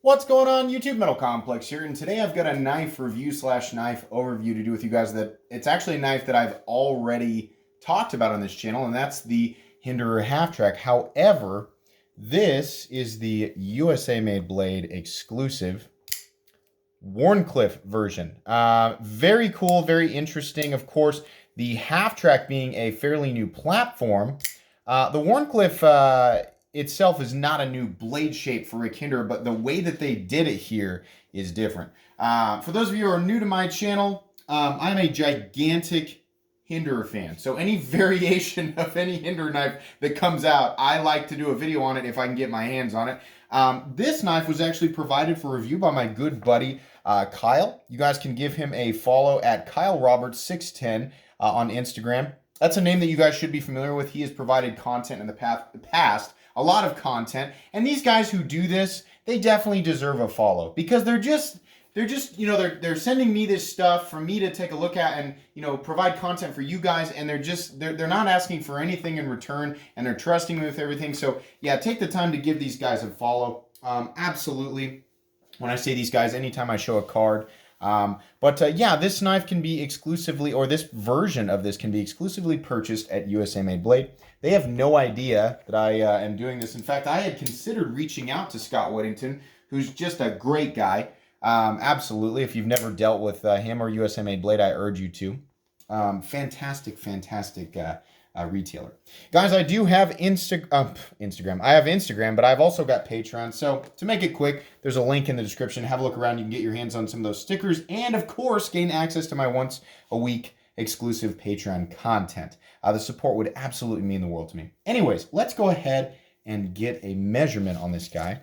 What's going on, YouTube? Metal Complex here, and today I've got a knife review slash knife overview to do with you guys. That it's actually a knife that I've already talked about on this channel, and that's the Hinderer half track. However, this is the USA made blade exclusive Wharncliffe version. Very cool, very interesting. Of course, the half track being a fairly new platform. The Wharncliffe itself is not a new blade shape for Rick Hinderer, but the way that they did it here is different. For those of you who are new to my channel, I'm a gigantic Hinderer fan. So any variation of any Hinderer knife that comes out, I like to do a video on it if I can get my hands on it. This knife was actually provided for review by my good buddy, Kyle. You guys can give him a follow at KyleRoberts610 on Instagram. That's a name that you guys should be familiar with. He has provided content in the past, a lot of content. And these guys who do this, they definitely deserve a follow because they're just they're sending me this stuff for me to take a look at and, provide content for you guys. And they're not asking for anything in return, and they're trusting me with everything. So yeah, take the time to give these guys a follow. Absolutely. When I say these guys, anytime I show a card. Yeah, this knife can be exclusively, or this version of this can be exclusively purchased at USA Made Blade. They have no idea that I am doing this. In fact, I had considered reaching out to Scott Whittington, who's just a great guy. Absolutely. If you've never dealt with him or USA Made Blade, I urge you to. Fantastic retailer. Guys, I do have Instagram. I have Instagram, but I've also got Patreon. So to make it quick, there's a link in the description. Have a look around. You can get your hands on some of those stickers and, of course, gain access to my once a week exclusive Patreon content. The support would absolutely mean the world to me. Anyways, let's go ahead and get a measurement on this guy.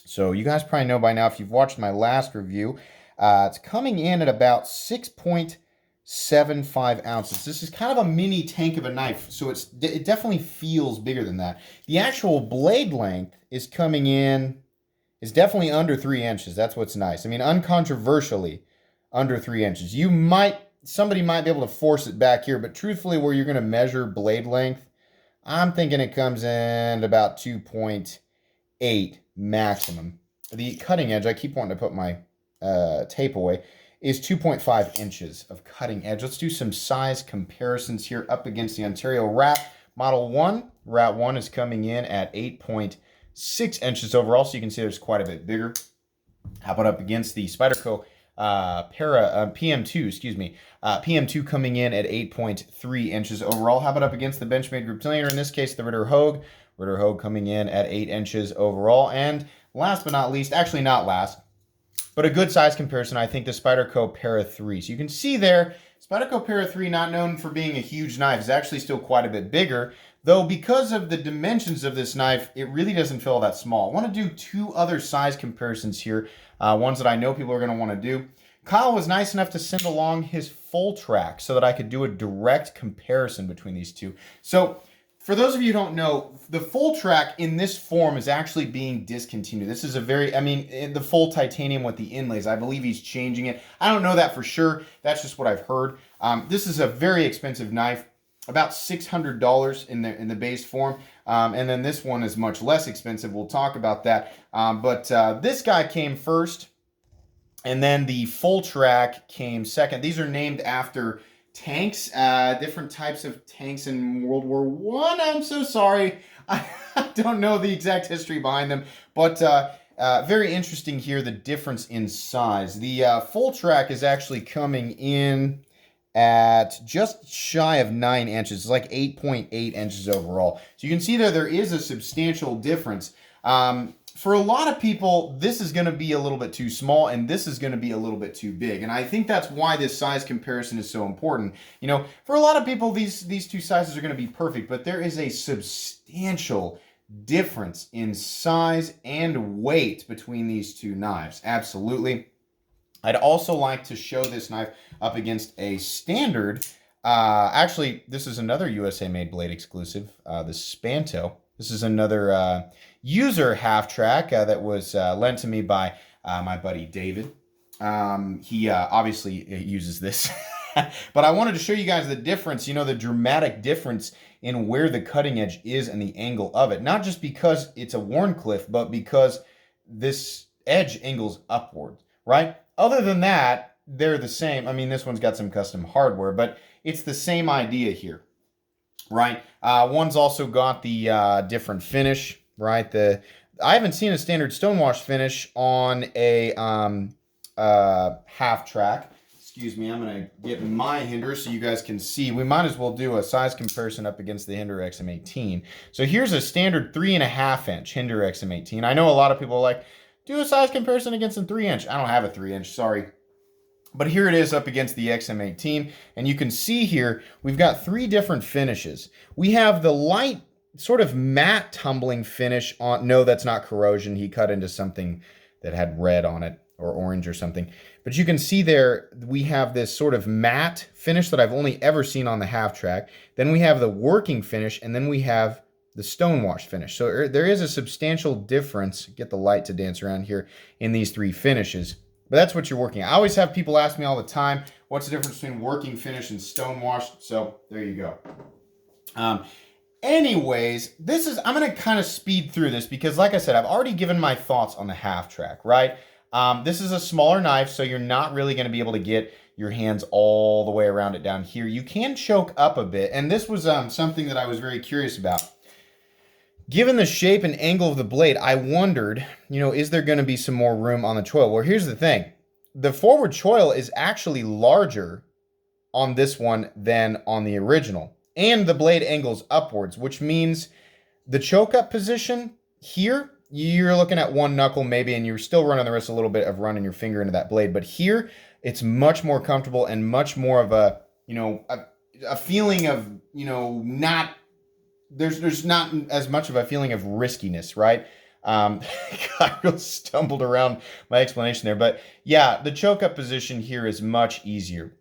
So you guys probably know by now, if you've watched my last review, it's coming in at about 6.75 ounces. This is kind of a mini tank of a knife, so it definitely feels bigger than that. The actual blade length is coming in, is definitely under 3 inches. That's what's nice. I mean, uncontroversially, under 3 inches. Somebody might be able to force it back here, but truthfully, where you're going to measure blade length, I'm thinking it comes in at about 2.8 maximum. The cutting edge, I keep wanting to put my tape away, is 2.5 inches of cutting edge. Let's do some size comparisons here up against the Ontario Rat Model 1. Rat 1 is coming in at 8.6 inches overall, so you can see there's quite a bit bigger. How about up against the Spyderco PM2, excuse me. PM2 coming in at 8.3 inches overall. How about up against the Benchmade Group Trainer, in this case, the Ritter Hogue. Ritter Hogue coming in at 8 inches overall. And last but not least, actually not last, but a good size comparison, I think the Spyderco Para 3. So you can see there, Spyderco Para 3, not known for being a huge knife, is actually still quite a bit bigger. Though because of the dimensions of this knife, it really doesn't feel that small. I want to do two other size comparisons here, ones that I know people are going to want to do. Kyle was nice enough to send along his full track so that I could do a direct comparison between these two. So for those of you who don't know, the full track in this form is actually being discontinued. This is the full titanium with the inlays. I believe he's changing it. I don't know that for sure. That's just what I've heard. This is a very expensive knife, about $600 in the base form. And then this one is much less expensive. We'll talk about that. But this guy came first, and then the full track came second. These are named after tanks, different types of tanks in World War I. I'm so sorry. I don't know the exact history behind them, but very interesting here, the difference in size. The full track is actually coming in at just shy of 9 inches. It's like 8.8 inches overall. So you can see there is a substantial difference. For a lot of people, this is going to be a little bit too small, and this is going to be a little bit too big. And I think that's why this size comparison is so important. For a lot of people, these two sizes are going to be perfect, but there is a substantial difference in size and weight between these two knives. Absolutely. I'd also like to show this knife up against a standard. Actually, this is another USA Made Blade exclusive, the Spanto. This is another user half track that was lent to me by my buddy David. He obviously uses this. But I wanted to show you guys the difference, the dramatic difference in where the cutting edge is and the angle of it. Not just because it's a Wharncliffe, but because this edge angles upward, right? Other than that, they're the same. I mean, this one's got some custom hardware, but it's the same idea here, right? One's also got the different finish, right? I haven't seen a standard stonewash finish on a half track. Excuse me, I'm going to get my Hinderer so you guys can see. We might as well do a size comparison up against the Hinderer XM18. So here's a standard 3.5 inch Hinderer XM18. I know a lot of people are like, do a size comparison against a 3-inch. I don't have a 3-inch, sorry. But here it is up against the XM18. And you can see here, we've got 3 different finishes. We have the light, sort of matte tumbling finish on, no, that's not corrosion. He cut into something that had red on it or orange or something. But you can see there, we have this sort of matte finish that I've only ever seen on the half track. Then we have the working finish, and then we have the stonewash finish. So there is a substantial difference, get the light to dance around here, in these 3 finishes. But that's what you're working at. I always have people ask me all the time, what's the difference between working finish and stonewash? So there you go. Anyways, I'm going to kind of speed through this because, like I said, I've already given my thoughts on the half track, right? This is a smaller knife, so you're not really going to be able to get your hands all the way around it down here. You can choke up a bit, and this was something that I was very curious about. Given the shape and angle of the blade, I wondered, is there going to be some more room on the choil? Well, here's the thing. The forward choil is actually larger on this one than on the original. And the blade angles upwards, which means the choke up position here, you're looking at one knuckle maybe, and you're still running the risk a little bit of running your finger into that blade. But here, it's much more comfortable and much more of a feeling of, not, there's not as much of a feeling of riskiness, right? I really stumbled around my explanation there. But yeah, the choke up position here is much easier.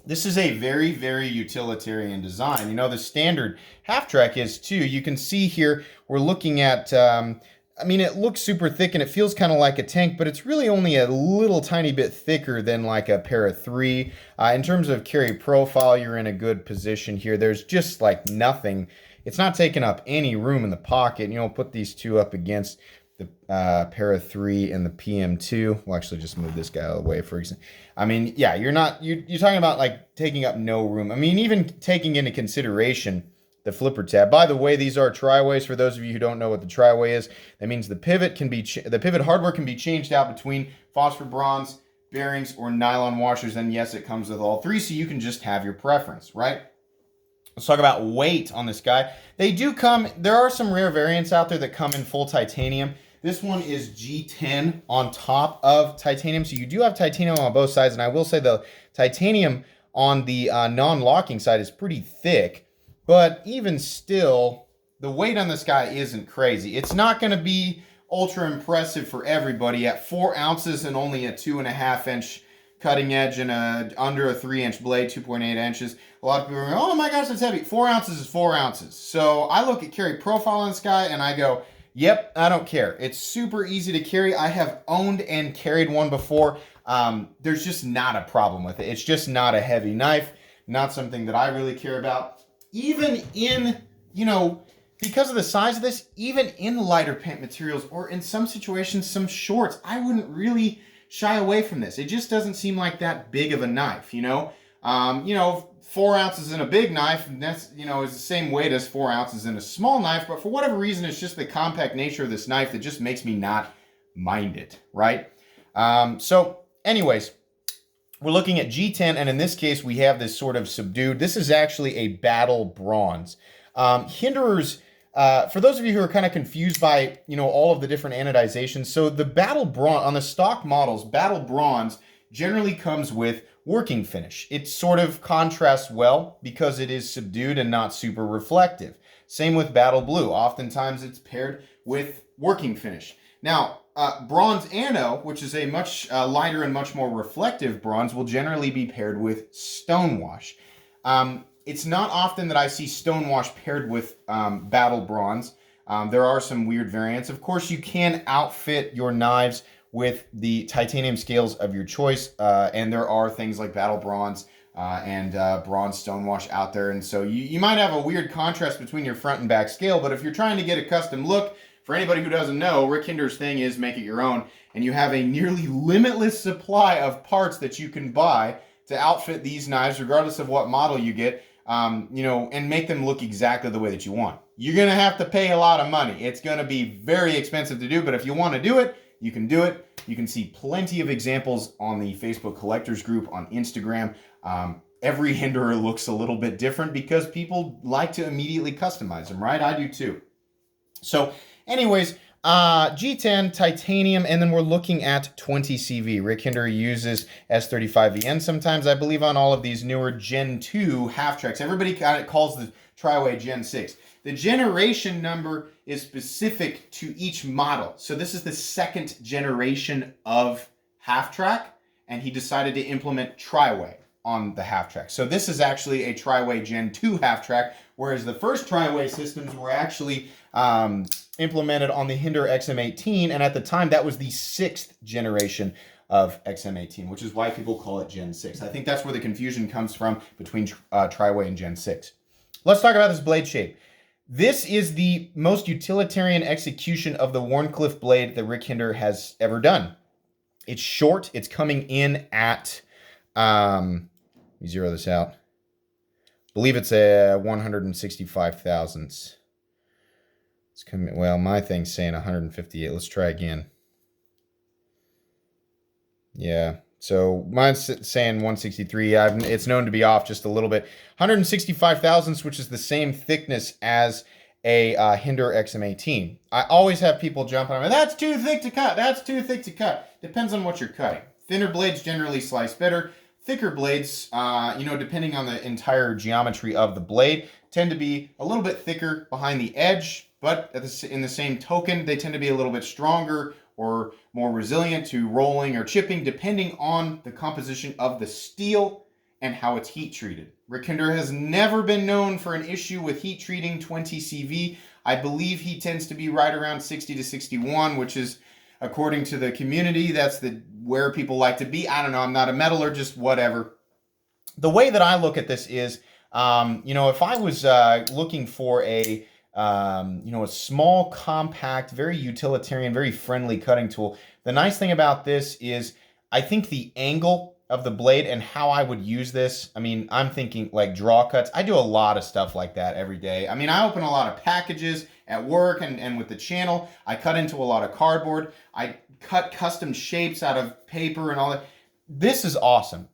This is a very, very utilitarian design. The standard half track is too. You can see here, we're looking at, it looks super thick and it feels kind of like a tank, but it's really only a little tiny bit thicker than like a Para 3. In terms of carry profile, you're in a good position here. There's just like nothing. It's not taking up any room in the pocket. Put these two up against the Para 3 and the PM2. We'll actually just move this guy out of the way for example. Yeah, you're talking about like taking up no room. Even taking into consideration the flipper tab. By the way, these are tri-ways. For those of you who don't know what the tri-way is, that means the pivot hardware can be changed out between phosphor bronze bearings or nylon washers. And yes, it comes with all 3, so you can just have your preference, right? Let's talk about weight on this guy. There are some rare variants out there that come in full titanium. This one is G10 on top of titanium. So you do have titanium on both sides. And I will say the titanium on the non-locking side is pretty thick. But even still, the weight on this guy isn't crazy. It's not going to be ultra impressive for everybody at 4 ounces and only a 2.5 inch cutting edge and under a 3-inch blade, 2.8 inches. A lot of people are going, oh my gosh, that's heavy. 4 ounces is 4 ounces. So I look at carry profile on this guy and I go, yep, I don't care. It's super easy to carry. I have owned and carried one before. There's just not a problem with it. It's just not a heavy knife. Not something that I really care about. Even in, because of the size of this, even in lighter paint materials or in some situations, some shorts, I wouldn't really shy away from this. It just doesn't seem like that big of a knife, 4 ounces in a big knife, and that's, is the same weight as 4 ounces in a small knife, but for whatever reason, it's just the compact nature of this knife that just makes me not mind it, right? So anyways, we're looking at G10, and in this case, we have this sort of subdued. This is actually a battle bronze. Hinderers, for those of you who are kind of confused by, all of the different anodizations, so the battle bronze, on the stock models, battle bronze generally comes with working finish. It sort of contrasts well because it is subdued and not super reflective. Same with battle blue. Oftentimes it's paired with working finish. Now, bronze ano, which is a much lighter and much more reflective bronze, will generally be paired with stonewash. It's not often that I see stonewash paired with battle bronze. There are some weird variants. Of course, you can outfit your knives with the titanium scales of your choice, and there are things like battle bronze and bronze stonewash out there. And so you might have a weird contrast between your front and back scale, but if you're trying to get a custom look for anybody who doesn't know, Rick Hinderer's thing is make it your own, and you have a nearly limitless supply of parts that you can buy to outfit these knives, regardless of what model you get, and make them look exactly the way that you want. You're going to have to pay a lot of money. It's going to be very expensive to do, but if you want to do it, you can do it. You can see plenty of examples on the Facebook collectors group, on Instagram. Every Hinderer looks a little bit different because people like to immediately customize them, right? I do too. So anyways, G10, titanium, and then we're looking at 20 CV. Rick Hinderer uses S35VN sometimes, I believe, on all of these newer Gen 2 half-tracks. Everybody kind of calls the Triway Gen 6. The generation number is specific to each model. So this is the second generation of half-track, and he decided to implement Triway on the half-track. So this is actually a Triway Gen 2 half-track, whereas the first Triway systems were actually implemented on the Hinderer XM18, and at the time that was the 6th generation of XM18, which is why people call it Gen 6. I think that's where the confusion comes from between Triway and Gen 6. Let's talk about this blade shape. This is the most utilitarian execution of the Wharncliffe blade that Rick Hinderer has ever done. It's short. It's coming in at, let me zero this out. I believe it's a 165 thousandths. It's coming, well, my thing's saying 158. Let's try again. Yeah, so mine's saying 163. It's known to be off just a little bit. 165 thousandths, which is the same thickness as a Hinderer XM18. I always have people jump on me, that's too thick to cut, that's too thick to cut. Depends on what you're cutting. Thinner blades generally slice better. Thicker blades, depending on the entire geometry of the blade, tend to be a little bit thicker behind the edge, but in the same token, they tend to be a little bit stronger or more resilient to rolling or chipping, depending on the composition of the steel and how it's heat treated. Rick Hinderer has never been known for an issue with heat treating 20 CV. I believe he tends to be right around 60 to 61, which is, according to the community, that's where people like to be. I don't know, I'm not a metallurgist, whatever. The way that I look at this is, if I was looking for a small, compact, very utilitarian, very friendly cutting tool, the nice thing about this is I think the angle of the blade and how I would use this, I'm thinking like draw cuts. I do a lot of stuff like that every day. I open a lot of packages at work and with the channel. I cut into a lot of cardboard. I cut custom shapes out of paper and all that. This is awesome.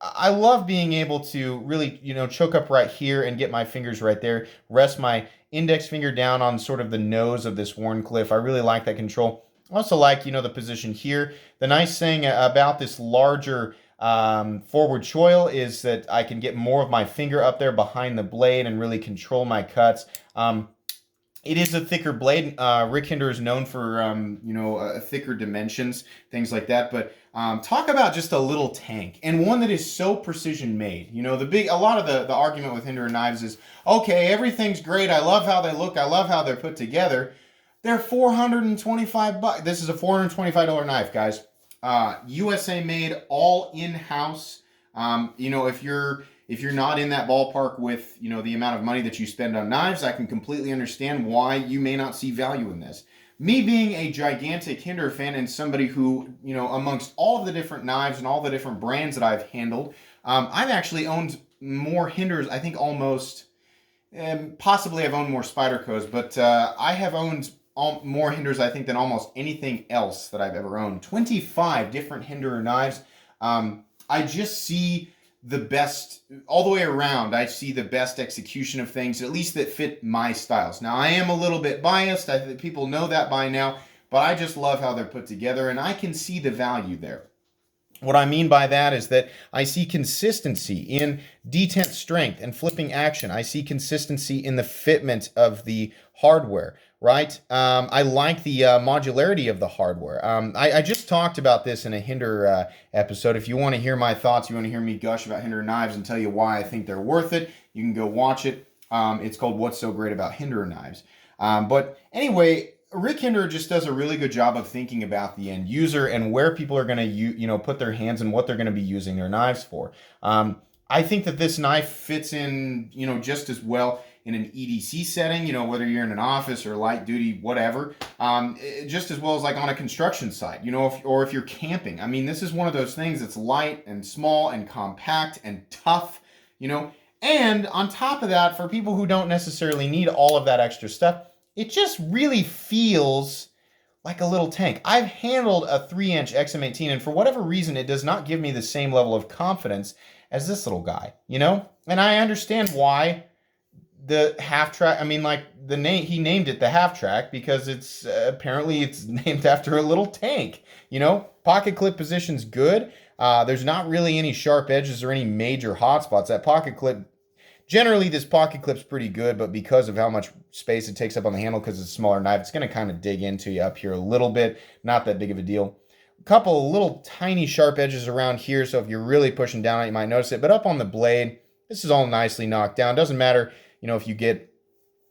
I love being able to really, choke up right here and get my fingers right there, rest my index finger down on sort of the nose of this Wharncliffe. I really like that control. I also like, the position here. The nice thing about this larger forward choil is that I can get more of my finger up there behind the blade and really control my cuts. It is a thicker blade. Rick Hinderer is known for, thicker dimensions, things like that. But talk about just a little tank, and one that is so precision made. A lot of the argument with Hinderer knives is, okay, everything's great. I love how they look. I love how they're put together. They're $425. This is a $425 knife, guys. USA made, all in-house. If you're not in that ballpark with, the amount of money that you spend on knives, I can completely understand why you may not see value in this. Me being a gigantic Hinderer fan and somebody who, amongst all of the different knives and all the different brands that I've handled, I've actually owned more Hinderers, I think almost, possibly I've owned more Spydercos, but I have owned more Hinderers, I think, than almost anything else that I've ever owned. 25 different Hinderer knives. I just see the best, all the way around, I see the best execution of things, at least that fit my styles. Now, I am a little bit biased. I think people know that by now, but I just love how they're put together, and I can see the value there. What I mean by that is that I see consistency in detent strength and flipping action. I see consistency in the fitment of the hardware, right? I like the modularity of the hardware. I just talked about this in a Hinderer episode. If you want to hear my thoughts, you want to hear me gush about Hinderer knives and tell you why I think they're worth it, you can go watch it. It's called What's So Great About Hinderer Knives. But anyway, Rick Hinderer just does a really good job of thinking about the end user and where people are going to put their hands and what they're going to be using their knives for. I think that this knife fits in, just as well in an EDC setting, you know, whether you're in an office or light duty, whatever, just as well as like on a construction site, you know, or if you're camping. I mean, this is one of those things that's light and small and compact and tough, you know, and on top of that, for people who don't necessarily need all of that extra stuff, it just really feels like a little tank. I've handled a 3-inch XM18, and for whatever reason, it does not give me the same level of confidence as this little guy, you know? And I understand why the half track, I mean, like the name, he named it the half track because it's apparently it's named after a little tank, you know? Pocket clip position's good. There's not really any sharp edges or any major hot spots. That pocket clip, generally, this pocket clip's pretty good, but because of how much space it takes up on the handle because it's a smaller knife, it's going to kind of dig into you up here a little bit. Not that big of a deal. A couple of little tiny sharp edges around here, so if you're really pushing down on it, you might notice it. But up on the blade, this is all nicely knocked down. Doesn't matter, you know, if you get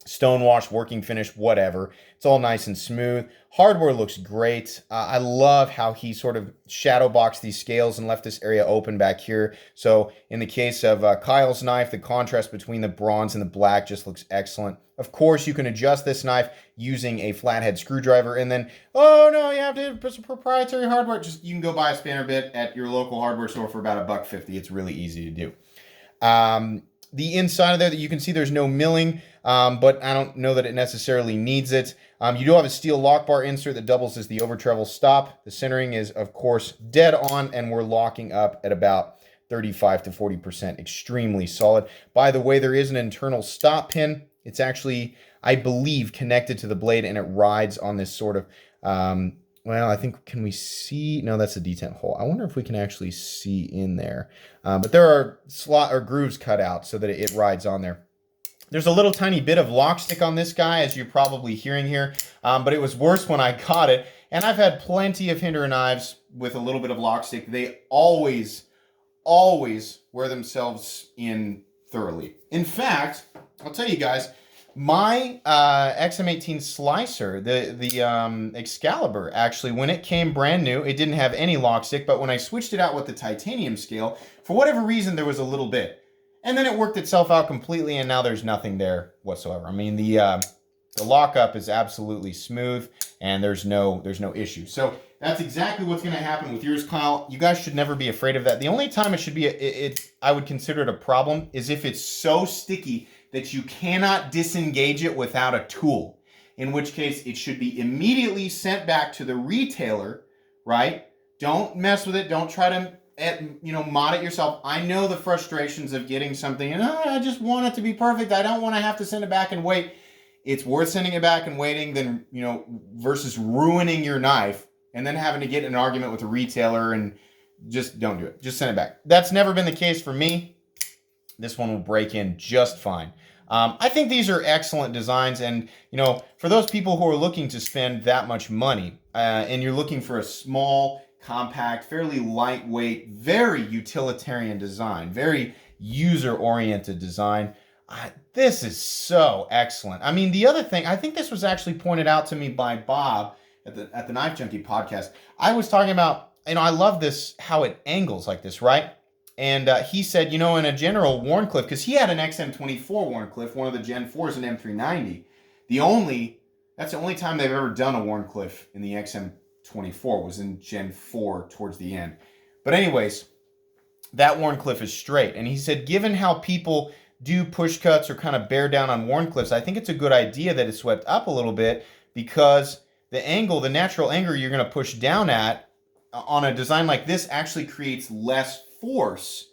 stonewash, working finish, whatever. It's all nice and smooth. Hardware looks great. I love how he sort of shadow boxed these scales and left this area open back here. So in the case of Kyle's knife, the contrast between the bronze and the black just looks excellent. Of course, you can adjust this knife using a flathead screwdriver, and then, oh no, you have to put some proprietary hardware. Just, you can go buy a spanner bit at your local hardware store for about $1.50. It's really easy to do. The inside of there that you can see, there's no milling, but I don't know that it necessarily needs it. You do have a steel lock bar insert that doubles as the over travel stop. The centering is, of course, dead on, and we're locking up at about 35 to 40%. Extremely solid. By the way, there is an internal stop pin. It's actually, I believe, connected to the blade, and it rides on this sort of, well, I think, can we see? No, that's a detent hole. I wonder if we can actually see in there. But there are slot or grooves cut out so that it rides on there. There's a little tiny bit of lock stick on this guy, as you're probably hearing here, but it was worse when I got it. And I've had plenty of Hinderer knives with a little bit of lock stick. They always wear themselves in thoroughly. In fact, I'll tell you guys, my XM18 slicer, the Excalibur, actually, when it came brand new, it didn't have any lock stick, but when I switched it out with the titanium scale, for whatever reason, there was a little bit. And then it worked itself out completely, and now there's nothing there whatsoever. I mean, the lockup is absolutely smooth, and there's no issue. So that's exactly what's going to happen with yours, Kyle. You guys should never be afraid of that. The only time it should be, I would consider it a problem, is if it's so sticky that you cannot disengage it without a tool, in which case it should be immediately sent back to the retailer, right? Don't mess with it. Don't try to, mod it yourself. I know the frustrations of getting something and I just want it to be perfect. I don't want to have to send it back and wait. It's worth sending it back and waiting than, versus ruining your knife and then having to get in an argument with a retailer, and just don't do it. Just send it back. That's never been the case for me. This one will break in just fine. I think these are excellent designs, and for those people who are looking to spend that much money, and you're looking for a small, compact, fairly lightweight, very utilitarian design, very user-oriented design, this is so excellent. I mean, the other thing, I think this was actually pointed out to me by Bob at the Knife Junkie podcast. I was talking about, I love this, how it angles like this, right? And he said, in a general Wharncliffe, because he had an XM24 Wharncliffe, one of the Gen 4s, an M390. That's the only time they've ever done a Wharncliffe in the XM24 was in Gen 4 towards the end. But anyways, that Wharncliffe is straight. And he said, given how people do push cuts or kind of bear down on Wharncliffes, I think it's a good idea that it's swept up a little bit, because the natural angle you're going to push down at on a design like this actually creates less force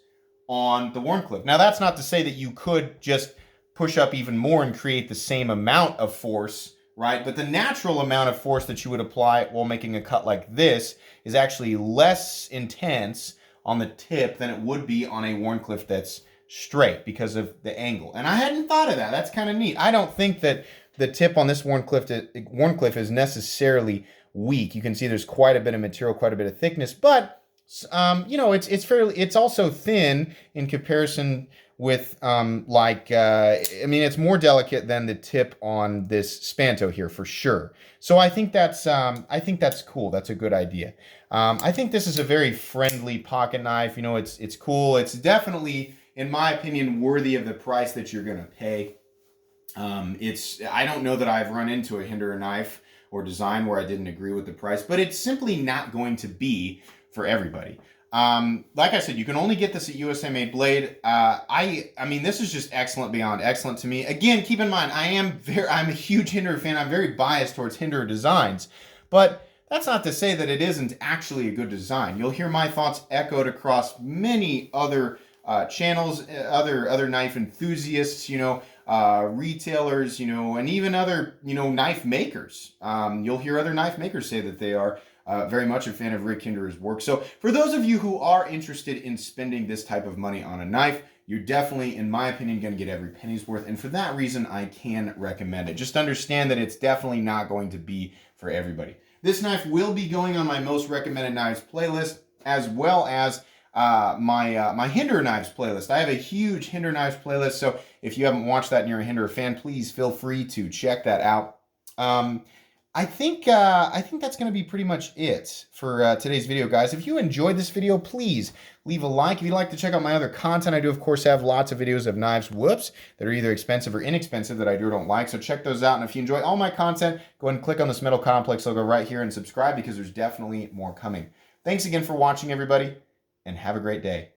on the Wharncliffe. Now, that's not to say that you could just push up even more and create the same amount of force, right? But the natural amount of force that you would apply while making a cut like this is actually less intense on the tip than it would be on a Wharncliffe that's straight because of the angle. And I hadn't thought of that. That's kind of neat. I don't think that the tip on this Wharncliffe is necessarily weak. You can see there's quite a bit of material, quite a bit of thickness, but it's also thin in comparison with it's more delicate than the tip on this Spanto here for sure. So I think that's cool. That's a good idea. I think this is a very friendly pocket knife. It's cool. It's definitely, in my opinion, worthy of the price that you're gonna pay. I don't know that I've run into a Hinderer knife or design where I didn't agree with the price, but it's simply not going to be for everybody. Like I said, you can only get this at USA Made Blade. I mean, this is just excellent beyond excellent to me. Again, keep in mind, I'm a huge Hinderer fan. I'm very biased towards Hinderer designs, but that's not to say that it isn't actually a good design. You'll hear my thoughts echoed across many other channels, other knife enthusiasts, retailers, and even other, knife makers. You'll hear other knife makers say that they are very much a fan of Rick Hinderer's work. So for those of you who are interested in spending this type of money on a knife, you're definitely, in my opinion, going to get every penny's worth. And for that reason, I can recommend it. Just understand that it's definitely not going to be for everybody. This knife will be going on my most recommended knives playlist, as well as my Hinderer knives playlist. I have a huge Hinderer knives playlist, so if you haven't watched that and you're a Hinderer fan, please feel free to check that out. I think that's going to be pretty much it for today's video, guys. If you enjoyed this video, please leave a like. If you'd like to check out my other content, I do, of course, have lots of videos of knives, that are either expensive or inexpensive that I do or don't like. So check those out. And if you enjoy all my content, go ahead and click on this Metal Complex logo right here and subscribe, because there's definitely more coming. Thanks again for watching, everybody, and have a great day.